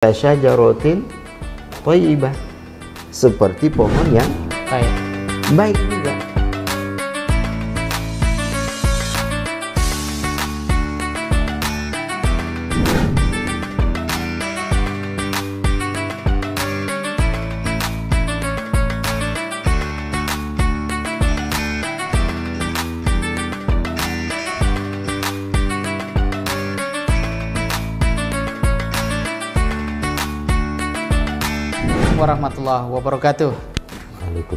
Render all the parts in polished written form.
Kasyajaratin thayyibah, seperti pohon yang baik juga. Warahmatullahi wabarakatuh.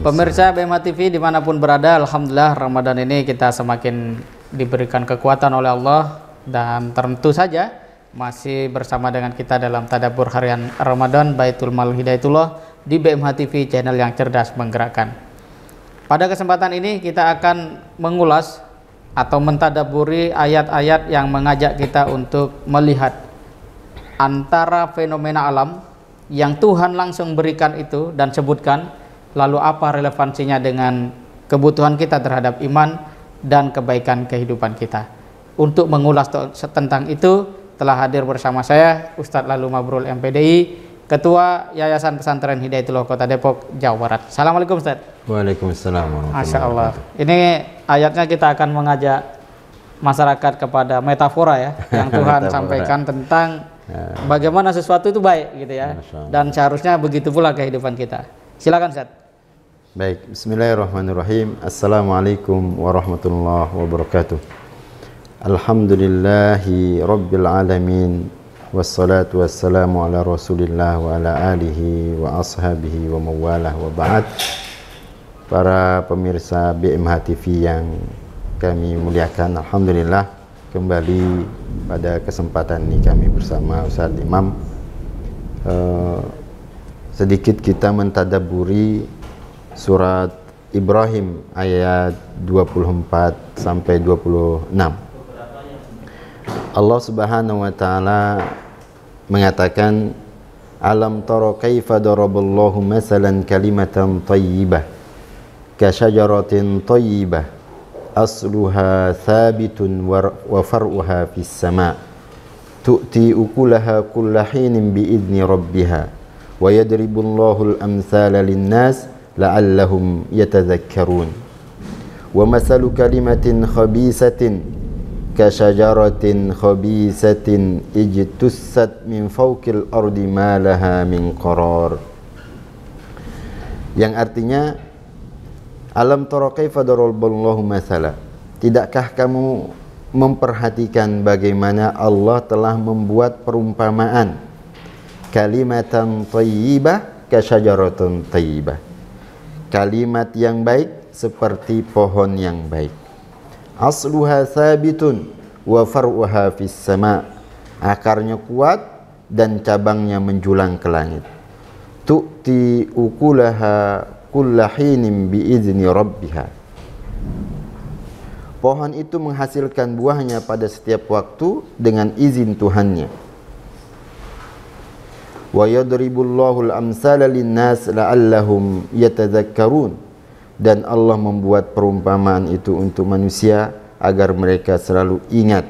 Pemirsa BMH TV dimanapun berada, alhamdulillah Ramadan ini kita semakin diberikan kekuatan oleh Allah, dan tentu saja masih bersama dengan kita dalam tadabbur harian Ramadan Baitul Mal Hidayatullah di BMH TV, channel yang cerdas menggerakkan. Pada kesempatan ini kita akan mengulas atau mentadabburi ayat-ayat yang mengajak kita untuk melihat antara fenomena alam yang Tuhan langsung berikan itu dan sebutkan, lalu apa relevansinya dengan kebutuhan kita terhadap iman dan kebaikan kehidupan kita. Untuk mengulas tentang itu telah hadir bersama saya Ustadz Lalu Mabrul MPDI, Ketua Yayasan Pesantren Hidayatullah Kota Depok, Jawa Barat. Assalamualaikum Ustadz. Waalaikumsalam. Masya Allah. Ini ayatnya kita akan mengajak masyarakat kepada metafora ya, yang Tuhan sampaikan tentang bagaimana sesuatu itu baik gitu ya, dan seharusnya begitu pula kehidupan kita. Silakan Ustaz. Baik, bismillahirrahmanirrahim. Assalamualaikum warahmatullahi wabarakatuh. Alhamdulillahi rabbil alamin, wassalatu wassalamu ala rasulillah wa ala alihi wa ashabihi wa mawalah wa ba'd. Para pemirsa BMH TV yang kami muliakan, alhamdulillah kembali pada kesempatan ini kami bersama Ustadz Imam sedikit kita mentadabburi surat Ibrahim ayat 24 sampai 26. Allah Subhanahu wa taala mengatakan, alam tara kaifa daraballahu masalan kalimatan thayyibah kasyajaratin thayyibah asluha thabitun wa far'uha fis sama' tu'ti ukulaha kulla hinin bi'idni rabbiha wa yadribullahu al-amthala lin-nas la'allahum yatadhakkarun wa masalu kalimatin khabisatin kasyajaratin khabisatin ijtussat min fawqil ardi ma laha min qarar, yang artinya, alam tara kaifa daraballahu mathala, tidakkah kamu memperhatikan bagaimana Allah telah membuat perumpamaan, kalimatan thayyibah kasyajaratin thayyibah, kalimat yang baik seperti pohon yang baik, asluha thabitun wa far'uha fis sama', akarnya kuat dan cabangnya menjulang ke langit, tu'ti ukulaha kulla hinin bi'izni rabbiha, pohon itu menghasilkan buahnya pada setiap waktu dengan izin Tuhannya. Wa yadribullahu al-amsala lin-nas la'allahum yatadhakkarun, dan Allah membuat perumpamaan itu untuk manusia agar mereka selalu ingat.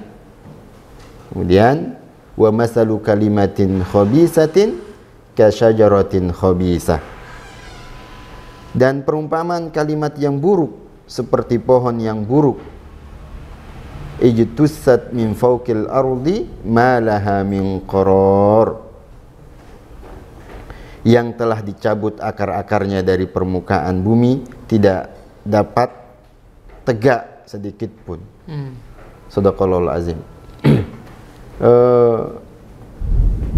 Kemudian wa masalu kalimatin khabisatin kasyajaratin khabisah, dan perumpamaan kalimat yang buruk seperti pohon yang buruk, ijtussat min fawqil ardi ma laha min qarar, yang telah dicabut akar-akarnya dari permukaan bumi, tidak dapat tegak sedikit pun. Shadaqallahul azim.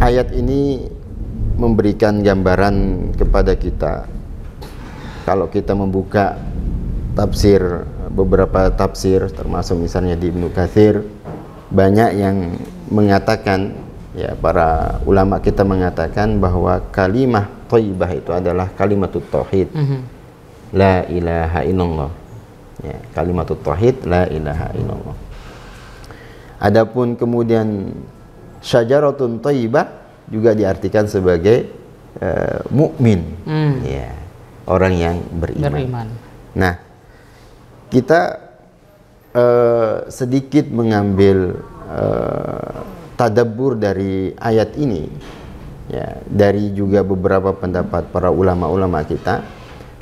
Ayat ini memberikan gambaran kepada kita. Kalau kita membuka tafsir, beberapa tafsir termasuk misalnya di Ibnu Katsir, banyak yang mengatakan, ya para ulama kita mengatakan bahwa kalimah thayyibah itu adalah kalimatut tauhid, la ilaha illallah, ya, kalimatut tauhid, la ilaha illallah. Adapun kemudian syajaratun thayyibah juga diartikan sebagai mukmin, ya, orang yang beriman. Nah, kita sedikit mengambil tadabbur dari ayat ini, ya, dari juga beberapa pendapat para ulama-ulama kita,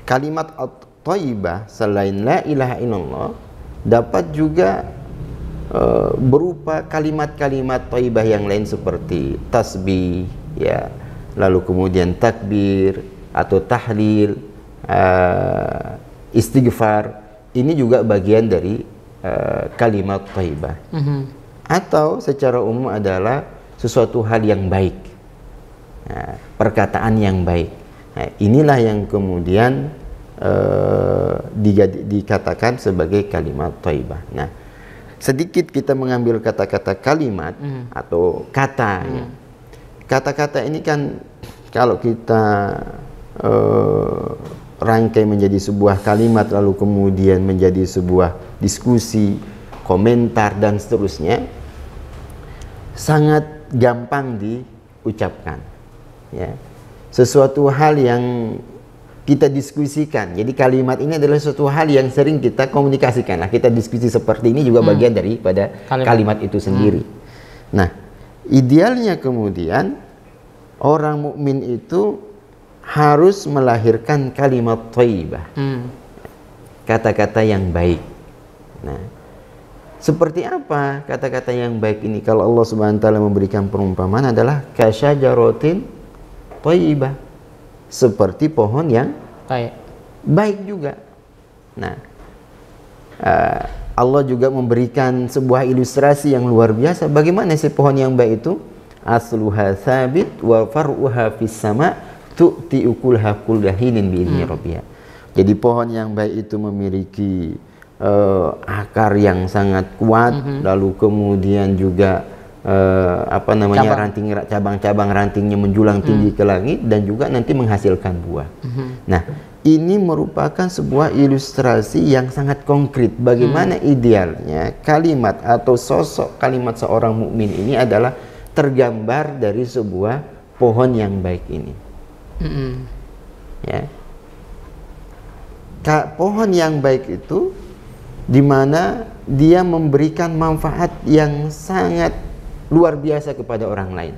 kalimat at-thayyibah selain la ilaha illallah dapat juga berupa kalimat-kalimat thayyibah yang lain seperti tasbih, ya, lalu kemudian takbir atau tahlil, istighfar. Ini juga bagian dari kalimat thayyibah. Atau secara umum adalah sesuatu hal yang baik, perkataan yang baik. Nah, inilah yang kemudian dikatakan sebagai kalimat thayyibah. Nah, sedikit kita mengambil kata-kata kalimat atau kata, ya. Kata-kata ini kan kalau kita rangkai menjadi sebuah kalimat lalu kemudian menjadi sebuah diskusi, komentar dan seterusnya, sangat gampang diucapkan, ya. Sesuatu hal yang kita diskusikan. Jadi kalimat ini adalah suatu hal yang sering kita komunikasikan. Nah, kita diskusi seperti ini juga bagian daripada kalimat itu sendiri. Nah, idealnya kemudian orang mukmin itu harus melahirkan kalimat thayyibah, kata-kata yang baik. Nah, seperti apa kata-kata yang baik ini? Kalau Allah Subhanahu wa taala memberikan perumpamaan adalah kasyajaratin thayyibah, seperti pohon yang baik juga. Nah, Allah juga memberikan sebuah ilustrasi yang luar biasa. Bagaimana sih pohon yang baik itu? Asluha sabit wa far'uha fis sama tu'ti ukulha kullahinin bi'izni rabbiha. Jadi pohon yang baik itu memiliki akar yang sangat kuat, lalu kemudian juga cabang-cabang rantingnya menjulang tinggi ke langit dan juga nanti menghasilkan buah. Nah, ini merupakan sebuah ilustrasi yang sangat konkret bagaimana idealnya kalimat atau sosok kalimat seorang mukmin ini adalah tergambar dari sebuah pohon yang baik ini. Ya. Pohon yang baik itu di mana dia memberikan manfaat yang sangat luar biasa kepada orang lain,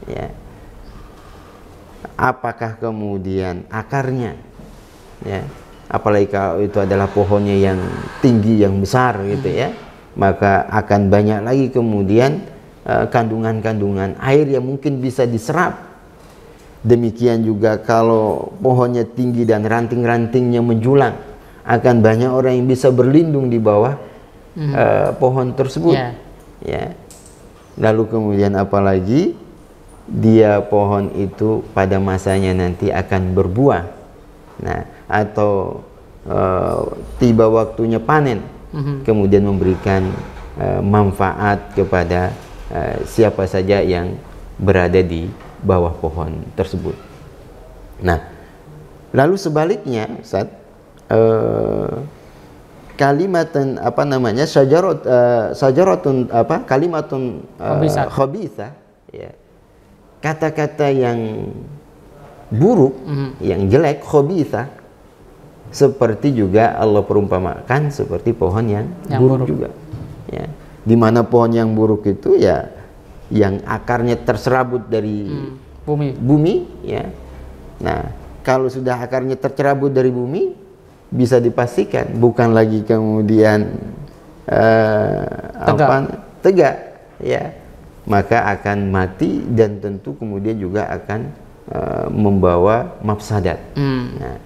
ya. Apakah kemudian akarnya, ya, apalagi kalau itu adalah pohonnya yang tinggi, yang besar gitu, ya, maka akan banyak lagi kemudian kandungan-kandungan air yang mungkin bisa diserap. Demikian juga kalau pohonnya tinggi dan ranting-rantingnya menjulang, akan banyak orang yang bisa berlindung di bawah pohon tersebut, ya. Lalu kemudian apalagi dia pohon itu pada masanya nanti akan berbuah. Nah, atau tiba waktunya panen, kemudian memberikan manfaat kepada siapa saja yang berada di bawah pohon tersebut. Nah, lalu sebaliknya, Ustaz, kalimatun syajaratun kalimatun khabithah, ya. Kata-kata yang buruk, yang jelek, khabithah, seperti juga Allah perumpamakan seperti pohon yang buruk juga, ya. Di mana pohon yang buruk itu, ya, yang akarnya terserabut dari bumi, ya. Nah, kalau sudah akarnya tercerabut dari bumi, bisa dipastikan bukan lagi kemudian tegak, ya, maka akan mati dan tentu kemudian juga akan membawa mafsadat. Nah,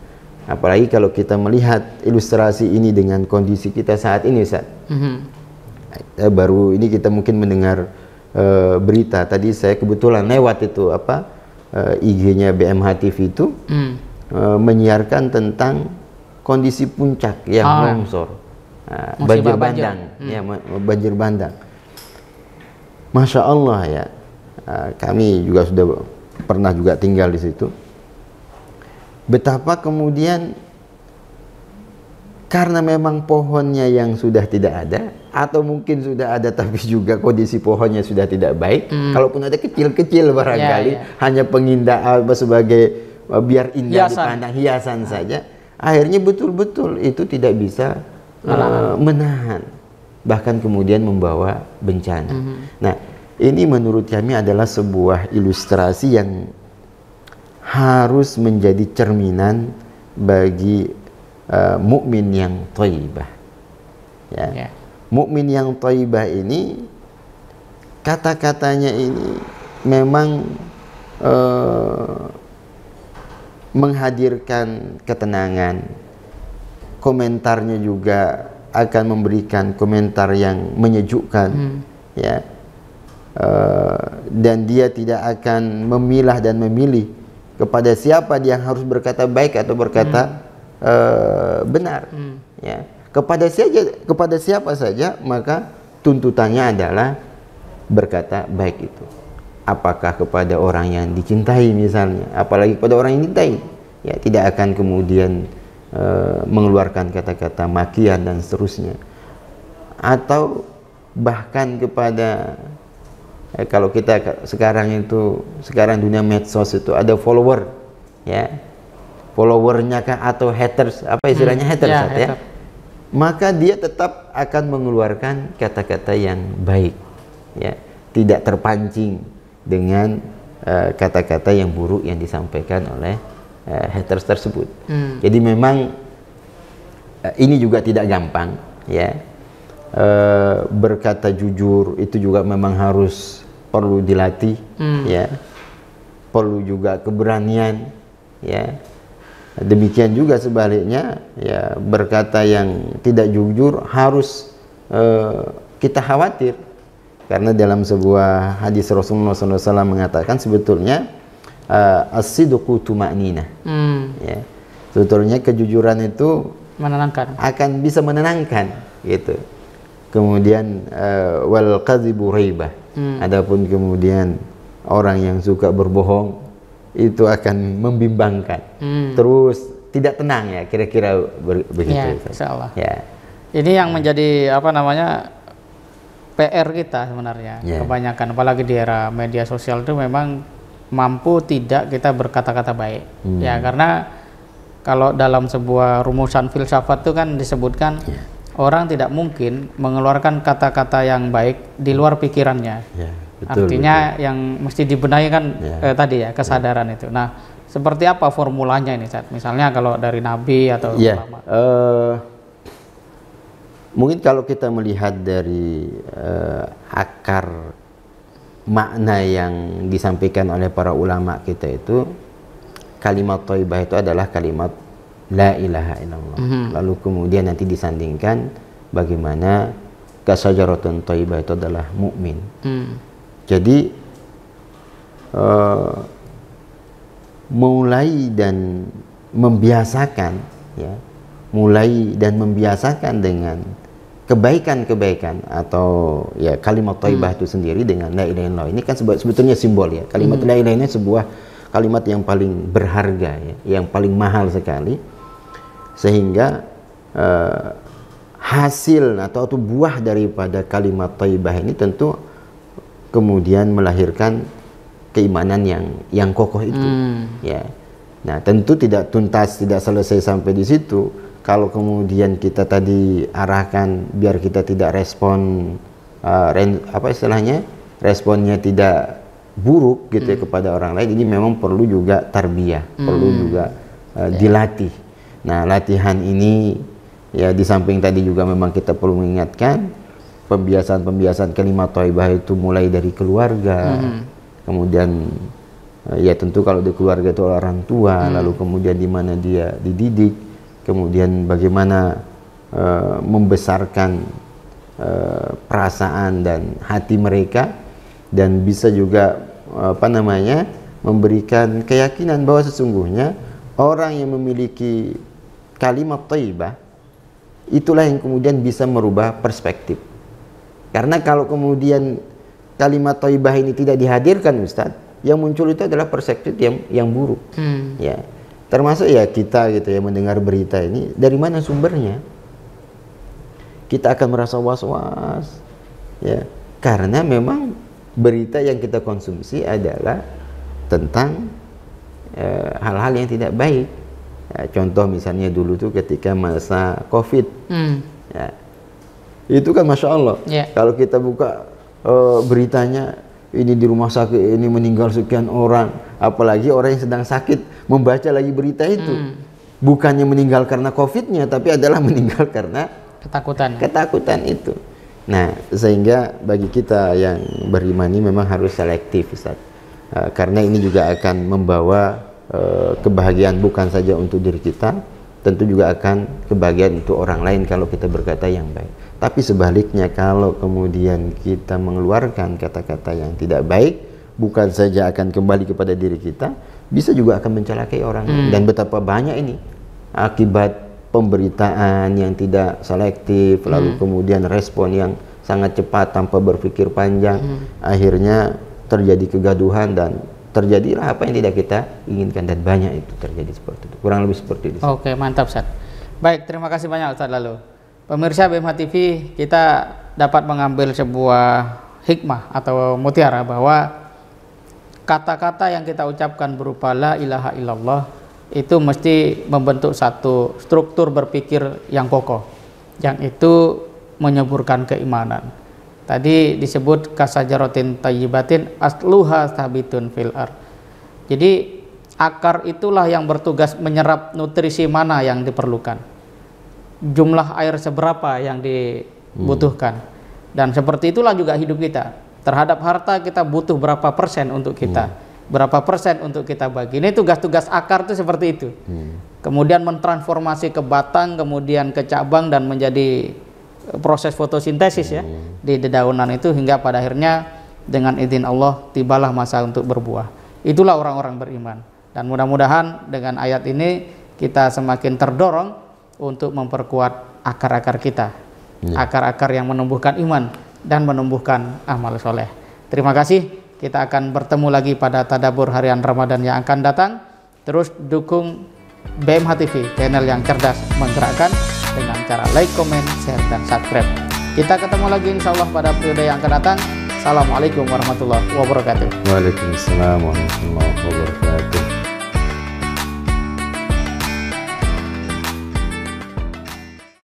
apalagi kalau kita melihat ilustrasi ini dengan kondisi kita saat ini, Ustaz. Baru ini kita mungkin mendengar berita, tadi saya kebetulan lewat itu IG-nya BMH TV itu menyiarkan tentang kondisi puncak yang longsor, banjir bandang, ya, banjir bandang. Masya Allah, ya, kami juga sudah pernah juga tinggal di situ. Betapa kemudian karena memang pohonnya yang sudah tidak ada, atau mungkin sudah ada tapi juga kondisi pohonnya sudah tidak baik. Kalaupun ada kecil-kecil barangkali, hanya pengindah sebagai biar indah dipandang, hiasan saja. Akhirnya betul-betul itu tidak bisa menahan, bahkan kemudian membawa bencana. Nah, Ini menurut kami adalah sebuah ilustrasi yang harus menjadi cerminan bagi mukmin yang thayyibah. Ya. Mukmin yang thayyibah ini kata-katanya ini memang menghadirkan ketenangan. Komentarnya juga akan memberikan komentar yang menyejukkan, ya. Dan dia tidak akan memilah dan memilih kepada siapa dia harus berkata baik atau berkata benar, ya. Kepada siapa saja maka tuntutannya adalah berkata baik itu. Apakah kepada orang yang dicintai misalnya, apalagi kepada orang yang dicintai, ya, tidak akan kemudian mengeluarkan kata-kata makian dan seterusnya. Atau bahkan kepada kalau kita sekarang dunia medsos itu ada follower, ya, followernya kah atau haters, apa istilahnya haters, ya, hater. Maka dia tetap akan mengeluarkan kata-kata yang baik, ya, tidak terpancing dengan kata-kata yang buruk yang disampaikan oleh haters tersebut. Jadi memang ini juga tidak gampang, ya. Berkata jujur itu juga memang harus perlu dilatih, ya. Perlu juga keberanian, ya. Demikian juga sebaliknya, ya, berkata yang tidak jujur harus kita khawatir, karena dalam sebuah hadis Rasulullah SAW mengatakan sebetulnya as-sidqu tuma'ninah, ya. Sebetulnya kejujuran itu menenangkan, akan bisa menenangkan, gitu. Kemudian wal kadhibu raibah. Adapun kemudian orang yang suka berbohong itu akan membimbangkan, terus tidak tenang, ya, kira-kira begitu. Ya, insyaallah. Ya. Ini yang menjadi PR kita sebenarnya, ya. Kebanyakan apalagi di era media sosial itu memang mampu tidak kita berkata-kata baik, ya, karena kalau dalam sebuah rumusan filsafat itu kan disebutkan, ya, orang tidak mungkin mengeluarkan kata-kata yang baik di luar pikirannya. Ya, betul, artinya betul. Yang mesti dibenahi kan, ya, tadi, ya, kesadaran, ya, itu. Nah, seperti apa formulanya ini, Ustaz? Misalnya kalau dari Nabi atau, ya, ulama. Mungkin kalau kita melihat dari akar makna yang disampaikan oleh para ulama kita itu, kalimat thayyibah itu adalah kalimat la ilaha illallah. Lalu kemudian nanti disandingkan bagaimana kasyajaratun thayyibah itu adalah mukmin. Jadi mulai dan membiasakan, ya, dengan kebaikan-kebaikan atau, ya, kalimat thayyibah itu sendiri dengan la ilaha illallah. Ini kan sebetulnya simbol, ya. Kalimat la ilaha illallah sebuah kalimat yang paling berharga, ya, yang paling mahal sekali, sehingga hasil atau buah daripada kalimat thayyibah ini tentu kemudian melahirkan keimanan yang kokoh itu, ya. Nah, tentu tidak tuntas, tidak selesai sampai di situ. Kalau kemudian kita tadi arahkan biar kita tidak respon, responnya tidak buruk, gitu, ya, kepada orang lain, ini memang perlu juga tarbiyah, perlu juga dilatih. Nah, latihan ini, ya, di samping tadi juga memang kita perlu mengingatkan pembiasaan kalimat thayyibah itu mulai dari keluarga, kemudian, ya, tentu kalau di keluarga itu orang tua, lalu kemudian di mana dia dididik, kemudian bagaimana membesarkan perasaan dan hati mereka, dan bisa juga memberikan keyakinan bahwa sesungguhnya orang yang memiliki kalimat thayyibah itulah yang kemudian bisa merubah perspektif. Karena kalau kemudian kalimat thayyibah ini tidak dihadirkan, Ustadz, yang muncul itu adalah perspektif yang buruk, ya. Termasuk, ya, kita, gitu, ya, mendengar berita ini, dari mana sumbernya? Kita akan merasa was-was, ya, karena memang berita yang kita konsumsi adalah tentang hal-hal yang tidak baik. Ya, contoh misalnya dulu tuh ketika masa COVID, ya, itu kan Masya Allah, yeah. Kalau kita buka beritanya, ini di rumah sakit ini meninggal sekian orang, apalagi orang yang sedang sakit membaca lagi berita itu. Bukannya meninggal karena COVID-nya, tapi adalah meninggal karena ketakutan itu. Nah, sehingga bagi kita yang beriman ini memang harus selektif, Ustaz. Karena ini juga akan membawa kebahagiaan bukan saja untuk diri kita, tentu juga akan kebahagiaan untuk orang lain kalau kita berkata yang baik. Tapi sebaliknya, kalau kemudian kita mengeluarkan kata-kata yang tidak baik, bukan saja akan kembali kepada diri kita, bisa juga akan mencelakai orang. Dan betapa banyak ini akibat pemberitaan yang tidak selektif, lalu kemudian respon yang sangat cepat tanpa berpikir panjang, akhirnya terjadi kegaduhan dan terjadilah apa yang tidak kita inginkan, dan banyak itu terjadi seperti itu. Kurang lebih seperti itu. Oke, mantap Ustaz. Baik, terima kasih banyak Ustaz Lalu. Pemirsa BMH TV, kita dapat mengambil sebuah hikmah atau mutiara bahwa kata-kata yang kita ucapkan berupa la ilaha illallah itu mesti membentuk satu struktur berpikir yang kokoh, yang itu menyuburkan keimanan. Tadi disebut kasajaratin tayyibatin asluha sabitun fil ard. Jadi akar itulah yang bertugas menyerap nutrisi mana yang diperlukan, jumlah air seberapa yang dibutuhkan. Dan seperti itulah juga hidup kita. Terhadap harta kita butuh berapa persen untuk kita, berapa persen untuk kita bagi. Ini tugas-tugas akar itu seperti itu. Kemudian mentransformasi ke batang, kemudian ke cabang, dan menjadi proses fotosintesis ya di dedaunan itu, hingga pada akhirnya dengan izin Allah tibalah masa untuk berbuah. Itulah orang-orang beriman. Dan mudah-mudahan dengan ayat ini kita semakin terdorong untuk memperkuat akar-akar kita, akar-akar yang menumbuhkan iman dan menumbuhkan amal soleh. Terima kasih. Kita akan bertemu lagi pada tadabbur harian Ramadan yang akan datang. Terus dukung BMH TV, channel yang cerdas menggerakkan, dengan cara like, comment, share, dan subscribe. Kita ketemu lagi insya Allah pada periode yang akan datang. Assalamualaikum warahmatullahi wabarakatuh. Waalaikumsalam warahmatullahi wabarakatuh.